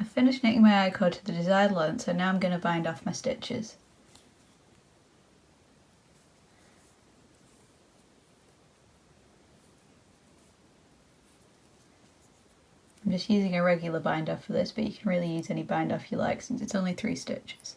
I've finished knitting my I-cord to the desired length, so now I'm going to bind off my stitches. I'm just using a regular bind off for this, but you can really use any bind off you like since it's only 3 stitches.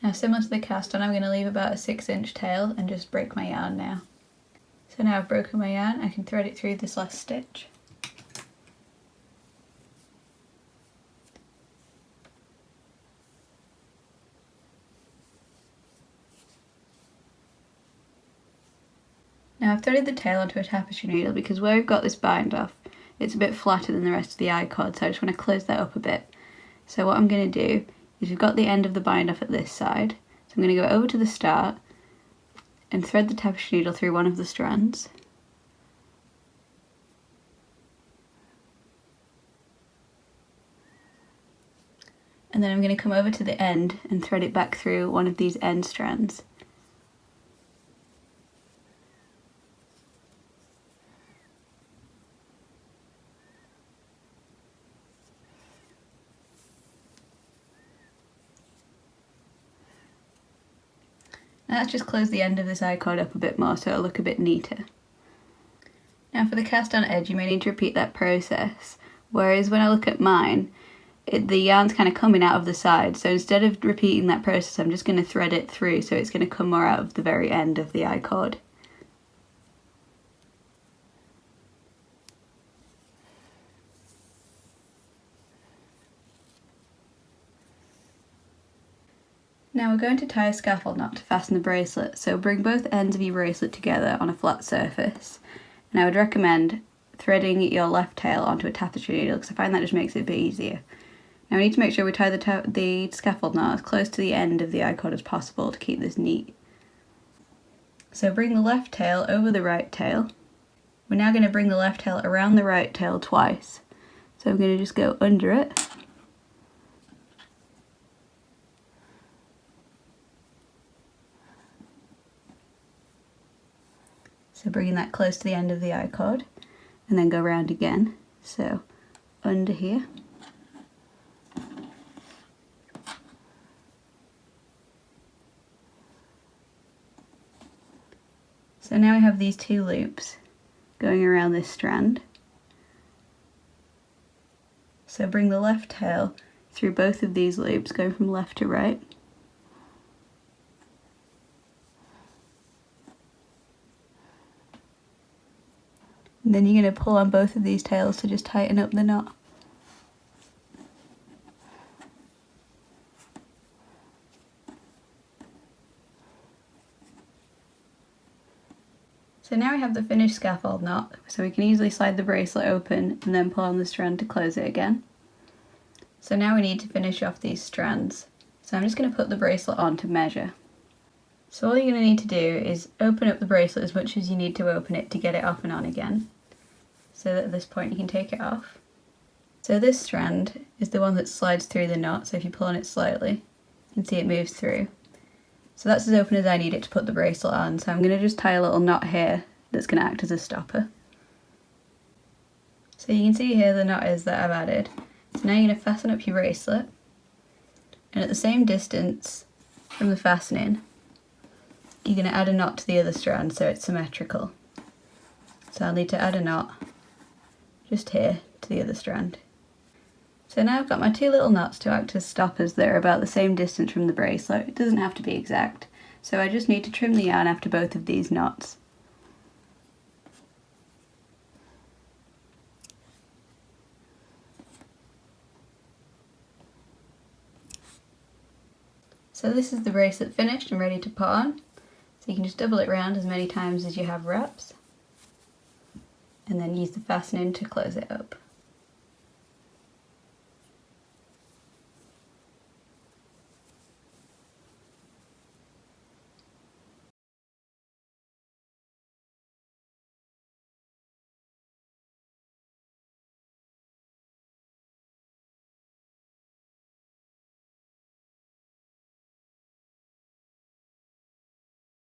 Now, similar to the cast on, I'm going to leave about a 6-inch tail and just break my yarn now. So now I've broken my yarn, I can thread it through this last stitch. Now I've threaded the tail onto a tapestry needle because where we've got this bind off, it's a bit flatter than the rest of the I-cord, so I just want to close that up a bit. So what I'm going to do is we've got the end of the bind off at this side, so I'm going to go over to the start and thread the tapestry needle through one of the strands. And then I'm going to come over to the end and thread it back through one of these end strands. Now let's just close the end of this I-cord up a bit more so it'll look a bit neater. Now for the cast on edge, you may need to repeat that process, whereas when I look at mine, the yarn's kind of coming out of the side, so instead of repeating that process I'm just going to thread it through so it's going to come more out of the very end of the I-cord. Now we're going to tie a scaffold knot to fasten the bracelet, so bring both ends of your bracelet together on a flat surface. And I would recommend threading your left tail onto a tapestry needle because I find that just makes it a bit easier. Now we need to make sure we tie the scaffold knot as close to the end of the I-cord as possible to keep this neat. So bring the left tail over the right tail. We're now going to bring the left tail around the right tail twice. So I'm going to just go under it. So bringing that close to the end of the I-cord and then go round again. So under here. So now we have these 2 loops going around this strand. So bring the left tail through both of these loops, going from left to right. And then you're going to pull on both of these tails to just tighten up the knot. So now we have the finished scaffold knot, so we can easily slide the bracelet open and then pull on the strand to close it again. So now we need to finish off these strands. So I'm just going to put the bracelet on to measure. So all you're going to need to do is open up the bracelet as much as you need to open it to get it off and on again. So that at this point you can take it off. So this strand is the one that slides through the knot, so if you pull on it slightly, you can see it moves through. So that's as open as I need it to put the bracelet on, so I'm going to just tie a little knot here that's going to act as a stopper. So you can see here the knot is that I've added. So now you're going to fasten up your bracelet, and at the same distance from the fastening, you're going to add a knot to the other strand so it's symmetrical. So I'll need to add a knot just here to the other strand. So now I've got my 2 little knots to act as stoppers that are about the same distance from the bracelet. It doesn't have to be exact, so I just need to trim the yarn after both of these knots. So this is the bracelet finished and ready to put on. So you can just double it round as many times as you have wraps, and then use the fastening to close it up.